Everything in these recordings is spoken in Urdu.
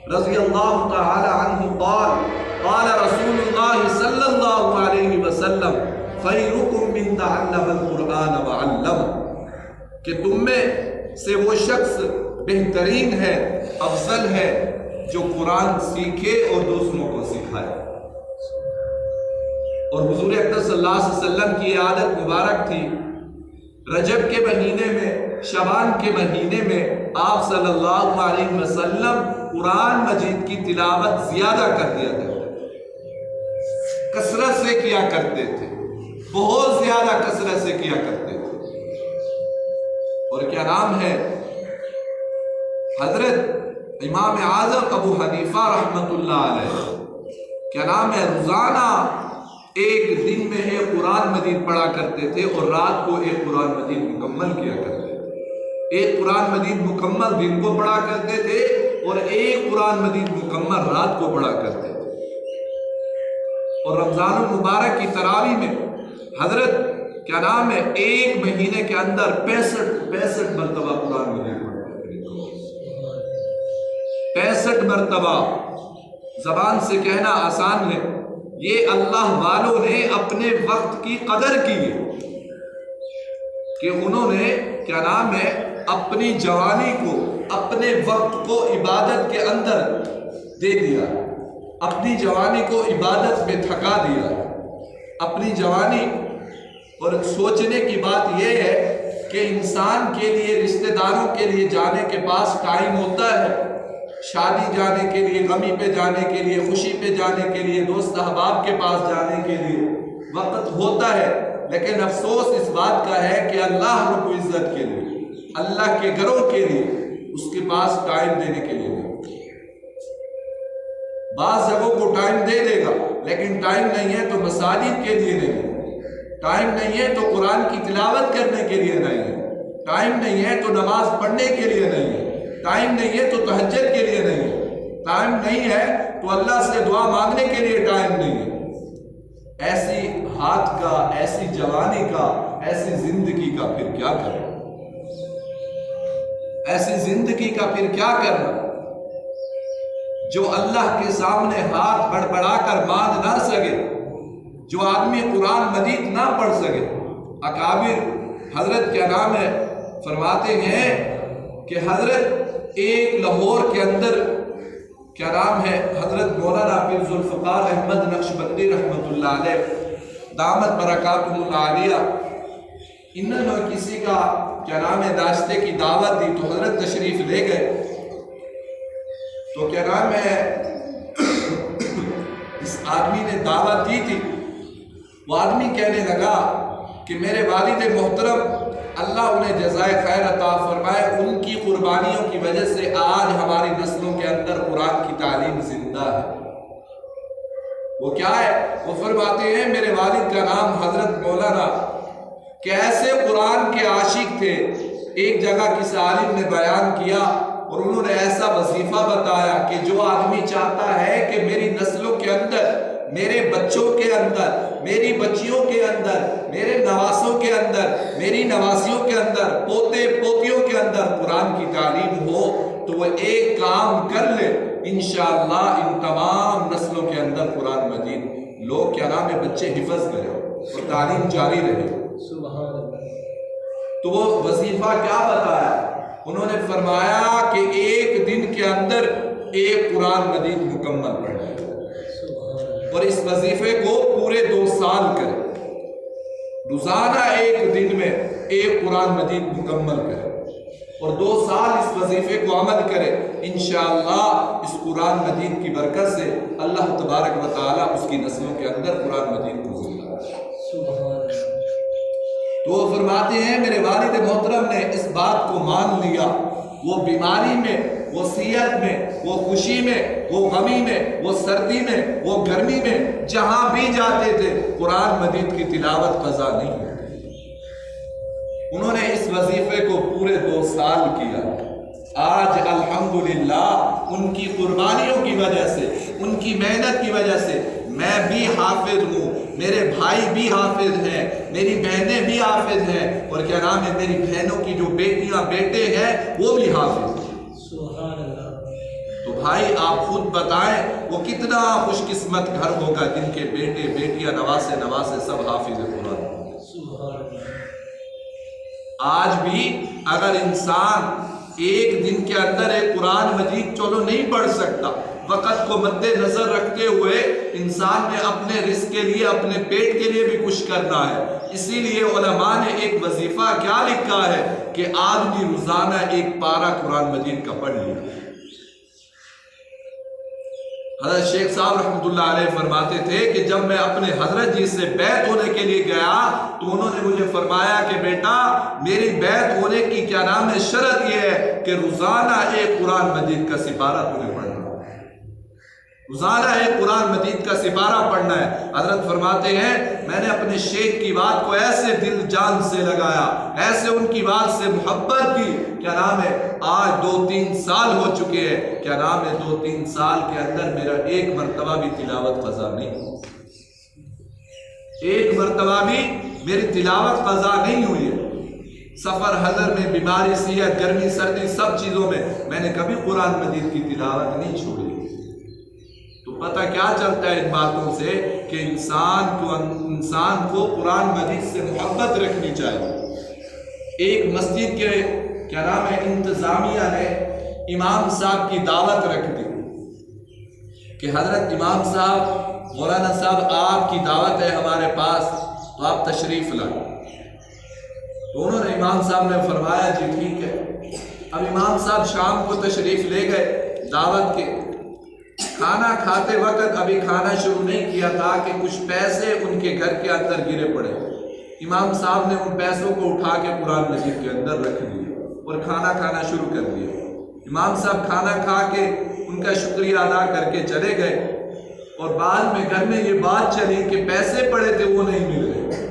رضی اللہ تعالی عنہ قال قال رسول اللہ صلی اللہ علیہ وسلم خیرکم من تعلم القرآن وعلمہ، کہ تم میں سے وہ شخص بہترین ہے، افضل ہے جو قرآن سیکھے اور دوسروں کو سکھائے۔ اور حضور اکرم صلی اللہ علیہ وسلم کی عادت مبارک تھی، رجب کے مہینے میں، شعبان کے مہینے میں آپ صلی اللہ علیہ وسلم قرآن مجید کی تلاوت زیادہ کر دیا کرتے تھے، کثرت سے کیا کرتے تھے، بہت زیادہ کثرت سے کیا کرتے تھے۔ اور کیا نام ہے، حضرت امام اعظم ابو حنیفہ رحمت اللہ علیہ کیا نام ہے روزانہ ایک دن میں ایک قرآن مجید پڑھا کرتے تھے اور رات کو ایک قرآن مجید مکمل کیا کرتے تھے۔ ایک قرآن مجید مکمل دن کو پڑھا کرتے تھے اور ایک قرآن مجید مکمل رات کو پڑھا کرتے تھے۔ اور رمضان المبارک کی تراویح میں حضرت کیا نام ہے ایک مہینے کے اندر 65 مرتبہ قرآن مجید پڑھتے تھے۔ 65 مرتبہ، زبان سے کہنا آسان ہے، یہ اللہ والوں نے اپنے وقت کی قدر کی ہے کہ انہوں نے کیا نام ہے اپنی جوانی کو، اپنے وقت کو عبادت کے اندر دے دیا، اپنی جوانی کو عبادت میں تھکا دیا۔ اپنی جوانی، اور سوچنے کی بات یہ ہے کہ انسان کے لیے، رشتہ داروں کے لیے جانے کے پاس ٹائم ہوتا ہے، شادی جانے کے لیے، غمی پہ جانے کے لیے، خوشی پہ جانے کے لیے، دوست احباب کے پاس جانے کے لیے وقت ہوتا ہے، لیکن افسوس اس بات کا ہے کہ اللہ رب العزت کے لیے، اللہ کے گھروں کے لیے اس کے پاس ٹائم دینے کے لیے نہیں۔ بعض جگہوں کو ٹائم دے دے گا، لیکن ٹائم نہیں ہے تو مساجد کے لیے نہیں ہے، ٹائم نہیں ہے تو قرآن کی تلاوت کرنے کے لیے نہیں ہے، ٹائم نہیں ہے تو نماز پڑھنے کے لیے نہیں ہے، ٹائم نہیں ہے تو تہجد کے لیے نہیں ہے، ٹائم نہیں ہے تو اللہ سے دعا مانگنے کے لیے ٹائم نہیں ہے۔ ایسی ہاتھ کا، ایسی جوانی کا، ایسی زندگی کا پھر کیا کرنا؟ ایسی زندگی کا پھر کیا کرنا جو اللہ کے سامنے ہاتھ بڑھا کر مانگ نہ سکے، جو آدمی قرآن مجید نہ پڑھ سکے۔ اکابر حضرت کیا نام ہے فرماتے ہیں کہ حضرت ایک لاہور کے اندر کیا نام ہے حضرت مولانا پیر ذوالفقار احمد نقشبندی رحمت اللہ علیہ دامت برکاتہ العالیہ، انہوں نے کسی کا کیا نام ہے ناشتے کی دعوت دی تو حضرت تشریف لے گئے، تو کیا نام ہے اس آدمی نے دعوت دی تھی، وہ آدمی کہنے لگا کہ میرے والد محترم اللہ انہیں جزائے خیر عطا فرمائے، ان کی قربانیوں کی وجہ سے آج ہماری نسلوں کے اندر قرآن کی تعلیم زندہ ہے۔ وہ کیا ہے؟ وہ فرماتے ہیں میرے والد کا نام حضرت مولانا کہ ایسے قرآن کے عاشق تھے، ایک جگہ کسی عالم نے بیان کیا اور انہوں نے ایسا وظیفہ بتایا کہ جو آدمی چاہتا ہے کہ میری نسلوں کے اندر، میرے بچوں کے اندر، میری بچیوں کے اندر، میرے نواسوں کے اندر، میری نواسیوں کے اندر، پوتے پوتیوں کے اندر قرآن کی تعلیم ہو، تو وہ ایک کام کر لے، انشاءاللہ ان تمام نسلوں کے اندر قرآن مجید لوگ کیا نام ہے بچے حفظ کریں اور تعلیم جاری رہے۔ سبحان اللہ۔ تو وہ وظیفہ کیا بتایا؟ انہوں نے فرمایا کہ ایک دن کے اندر ایک قرآن مجید مکمل پڑھنا ہے، اور اس وظیفے کو پورے 2 سال کرے، روزانہ ایک دن میں ایک قرآن مجید مکمل کرے اور 2 سال اس وظیفے کو عمل کرے، انشاءاللہ اس قرآن مجید کی برکت سے اللہ تبارک و تعالیٰ اس کی نسلوں کے اندر قرآن مجید کو زندہ رکھے۔ تو وہ فرماتے ہیں میرے والد محترم نے اس بات کو مان لیا، وہ بیماری میں، وہ صحت میں، وہ خوشی میں، وہ غمی میں، وہ سردی میں، وہ گرمی میں، جہاں بھی جاتے تھے قرآن مجید کی تلاوت قضا نہیں ہوتی۔ انہوں نے اس وظیفے کو پورے 2 سال کیا۔ آج الحمدللہ ان کی قربانیوں کی وجہ سے، ان کی محنت کی وجہ سے میں بھی حافظ ہوں، میرے بھائی بھی حافظ ہیں، میری بہنیں بھی حافظ ہیں، اور کیا نام ہے میری بہنوں کی جو بیٹیاں بیٹے ہیں وہ بھی حافظ ہیں۔ سبحان اللہ۔ تو بھائی آپ خود بتائیں وہ کتنا خوش قسمت گھر ہوگا جن کے بیٹے بیٹیاں نواسے سب حافظ قرآن۔ آج بھی اگر انسان ایک دن کے اندر ایک قرآن مجید چلو نہیں پڑھ سکتا، وقت کو مد نظر رکھتے ہوئے انسان نے اپنے رزق کے لیے اپنے پیٹ کے لیے بھی کچھ کرنا ہے۔ اسی لیے علماء نے ایک وظیفہ کیا لکھا ہے کہ آدمی روزانہ ایک پارہ قرآن مجید کا پڑھ لیا۔ حضرت شیخ صاحب رحمۃ اللہ علیہ فرماتے تھے کہ جب میں اپنے حضرت جی سے بیعت ہونے کے لیے گیا تو انہوں نے مجھے فرمایا کہ بیٹا میری بیعت ہونے کی کیا نام ہے شرط یہ ہے کہ روزانہ ایک قرآن مجید کا سپارہ تمہیں پڑھنا ہے، روزانہ ایک قرآن مجید کا سپارہ پڑھنا ہے۔ حضرت فرماتے ہیں میں نے اپنے شیخ کی بات کو ایسے دل جان سے لگایا، ایسے ان کی بات سے محبت کی، کیا نام ہے آج 2-3 سال ہو چکے ہیں، کیا نام ہے 2-3 سال کے اندر میرا ایک مرتبہ بھی تلاوت قضا نہیں ہوئی، ایک مرتبہ بھی میری تلاوت قضا نہیں ہوئی ہے۔ سفر حضر میں، بیماری، صحت، گرمی، سردی، سب چیزوں میں نے کبھی قرآن مجید کی تلاوت نہیں چھوڑی۔ تو پتہ کیا چلتا ہے ان باتوں سے کہ انسان کو قرآن مجید سے محبت رکھنی چاہیے۔ ایک مسجد کے کیا نام ہے انتظامیہ نے امام صاحب کی دعوت رکھ دی کہ حضرت امام صاحب، مولانا صاحب آپ کی دعوت ہے ہمارے پاس تو آپ تشریف لائیں۔ تو انہوں نے امام صاحب نے فرمایا جی ٹھیک ہے۔ اب امام صاحب شام کو تشریف لے گئے دعوت کے، کھانا کھاتے وقت ابھی کھانا شروع نہیں کیا تھا کہ کچھ پیسے ان کے گھر کے اندر گرے پڑے۔ امام صاحب نے ان پیسوں کو اٹھا کے قرآن مجید کے اندر رکھ دیا اور کھانا کھانا شروع کر دیا۔ امام صاحب کھانا کھا کے ان کا شکریہ ادا کر کے چلے گئے اور بعد میں گھر میں یہ بات چلی کہ پیسے پڑے تھے وہ نہیں مل رہے۔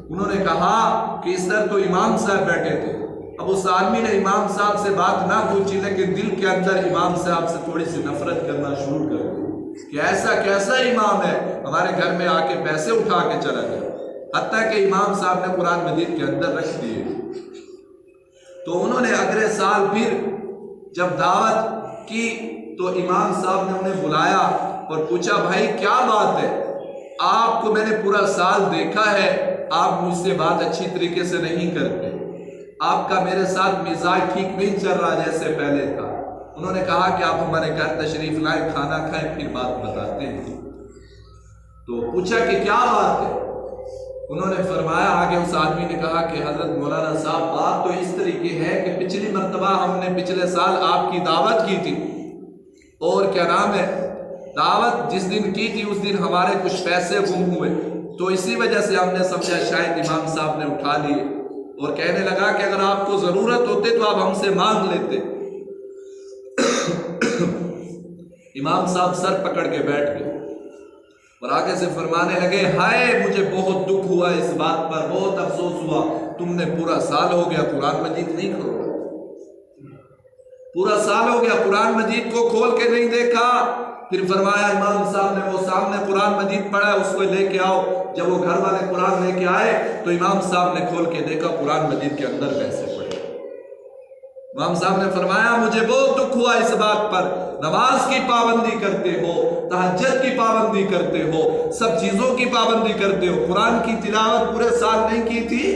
انہوں نے کہا کہ اس طرح تو امام صاحب بیٹھے تھے۔ اب اس آدمی نے امام صاحب سے بات نہ پوچھی لیکن دل کے اندر امام صاحب سے تھوڑی سی نفرت کرنا شروع کر دی کہ ایسا کیسا امام ہے ہمارے گھر میں آ کے پیسے اٹھا کے چلا گیا، حتیٰ کہ امام صاحب نے قرآن مجید کے اندر رکھ دیے۔ تو انہوں نے اگلے سال پھر جب دعوت کی تو امام صاحب نے انہیں بلایا اور پوچھا بھائی کیا بات ہے، آپ کو میں نے پورا سال دیکھا ہے آپ مجھ سے بات اچھی طریقے سے نہیں کرتے، آپ کا میرے ساتھ مزاج ٹھیک نہیں چل رہا جیسے پہلے تھا۔ انہوں نے کہا کہ آپ ہمارے گھر تشریف لائیں، کھانا کھائیں، پھر بات بتاتے ہیں۔ تو پوچھا کہ کیا بات ہے؟ انہوں نے فرمایا، آگے اس آدمی نے کہا کہ حضرت مولانا صاحب بات تو اس طریقے ہے کہ پچھلی مرتبہ ہم نے پچھلے سال آپ کی دعوت کی تھی اور کیا نام ہے دعوت جس دن کی تھی اس دن ہمارے کچھ پیسے گم ہوئے، تو اسی وجہ سے ہم نے سمجھا شاید امام صاحب نے اٹھا لیے، اور کہنے لگا کہ اگر آپ کو ضرورت ہوتے تو آپ ہم سے مانگ لیتے۔ امام صاحب سر پکڑ کے بیٹھ گئے اور آگے سے فرمانے لگے ہائے مجھے بہت دکھ ہوا اس بات پر، بہت افسوس ہوا، تم نے پورا سال ہو گیا قرآن مجید نہیں کھولا، پورا سال ہو گیا قرآن مجید کو کھول کے نہیں دیکھا۔ پھر فرمایا امام صاحب نے وہ سامنے قرآن مجید پڑھا اس کو لے کے آؤ۔ جب وہ گھر والے قرآن لے کے آئے تو امام صاحب نے کھول کے دیکھا قرآن مجید کے اندر پیسے پڑے۔ امام صاحب نے فرمایا مجھے بہت دکھ ہوا اس بات پر، نماز کی پابندی کرتے ہو، تہجد کی پابندی کرتے ہو، سب چیزوں کی پابندی کرتے ہو، قرآن کی تلاوت پورے سال نہیں کی تھی،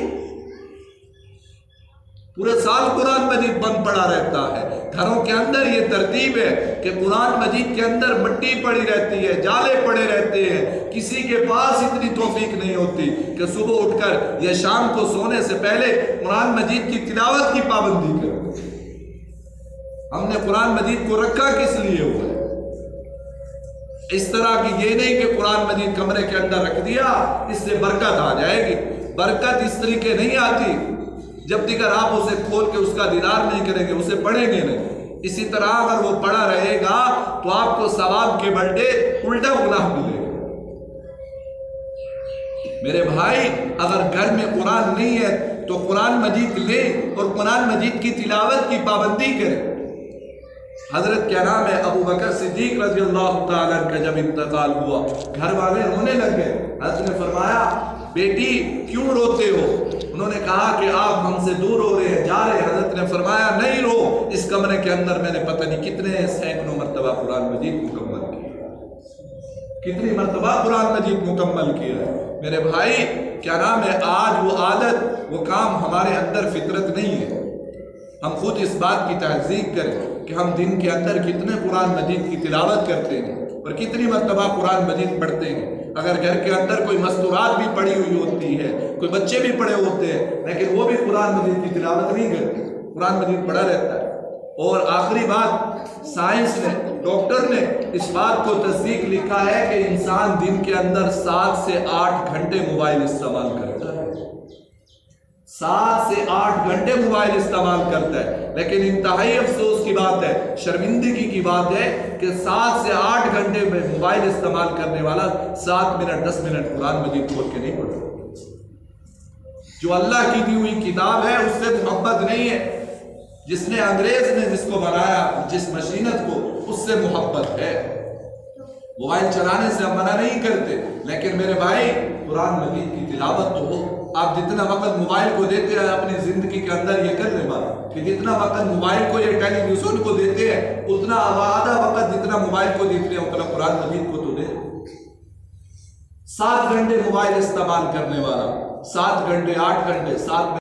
پورے سال قرآن مجید بند پڑا رہتا ہے۔ گھروں کے اندر یہ ترتیب ہے کہ قرآن مجید کے اندر مٹی پڑی رہتی ہے، جالے پڑے رہتے ہیں، کسی کے پاس اتنی توفیق نہیں ہوتی کہ صبح اٹھ کر یا شام کو سونے سے پہلے قرآن مجید کی تلاوت کی پابندی کرے۔ ہم نے قرآن مجید کو رکھا کس لیے ہوا ہے؟ اس طرح کی یہ نہیں کہ قرآن مجید کمرے کے اندر رکھ دیا اس سے برکت آ جائے گی، برکت اس طریقے نہیں آتی جب تک آپ اسے کھول کے اس کا دیدار نہیں کریں گے، اسے پڑھیں گے نہیں۔ اسی طرح اگر وہ پڑھا رہے گا تو آپ کو ثواب کے بلٹے الٹا گناہ ملے گا۔ میرے بھائی اگر گھر میں قرآن نہیں ہے تو قرآن مجید لے اور قرآن مجید کی تلاوت کی پابندی کریں۔ حضرت کیا نام ہے ابو بکر صدیق رضی اللہ تعالیٰ کا جب انتقال ہوا گھر والے رونے لگ گئے۔ حضرت نے فرمایا بیٹی کیوں روتے ہو؟ انہوں نے کہا کہ آپ ہم سے دور ہو رہے ہیں، جا رہے ہیں۔ حضرت نے فرمایا نہیں رو، اس کمرے کے اندر میں نے پتہ نہیں کتنے سینکڑوں مرتبہ قرآن مجید مکمل کیا، کتنی مرتبہ قرآن مجید مکمل کیا ہے۔ میرے بھائی کیا نام ہے، آج وہ عادت، وہ کام ہمارے اندر فطرت نہیں ہے۔ ہم خود اس بات کی تحقیق کریں کہ ہم دن کے اندر کتنے قرآن مجید کی تلاوت کرتے ہیں اور کتنی مرتبہ قرآن مجید پڑھتے ہیں۔ اگر گھر کے اندر کوئی مستورات بھی پڑھی ہوئی ہوتی ہے، کوئی بچے بھی پڑھے ہوتے ہیں، لیکن وہ بھی قرآن مجید کی تلاوت نہیں کرتے، قرآن مجید پڑھا رہتا ہے۔ اور آخری بات، سائنس نے، ڈاکٹر نے اس بات کو تصدیق لکھا ہے کہ انسان دن کے اندر 7 سے 8 گھنٹے موبائل استعمال کرتا ہے، 7 سے 8 گھنٹے موبائل استعمال کرتا ہے۔ لیکن انتہائی افسوس کی بات ہے، شرمندگی کی بات ہے کہ 7 سے 8 گھنٹے میں موبائل استعمال کرنے والا 7 منٹ 10 منٹ قرآن مجید کھول کے نہیں پڑھتا۔ جو اللہ کی دی ہوئی کتاب ہے اس سے محبت نہیں ہے، جس نے انگریز نے جس کو بنایا، جس مشینت کو، اس سے محبت ہے۔ موبائل چلانے سے ہم منع نہیں کرتے، لیکن میرے بھائی قرآن مجید کی تلاوت تو ہو۔ آپ جتنا وقت موبائل کو دیتے ہیں اپنی زندگی کے اندر یہ کر لیں بات کہ جتنا وقت موبائل کو یا ٹیلی ویژن کو دیتے ہیں، اتنا آدھا وقت جتنا موبائل کو دیتے ہیں اتنا قرآن مجید کو تو دے۔ 7 گھنٹے موبائل استعمال کرنے والا، 7 گھنٹے 8 گھنٹے 7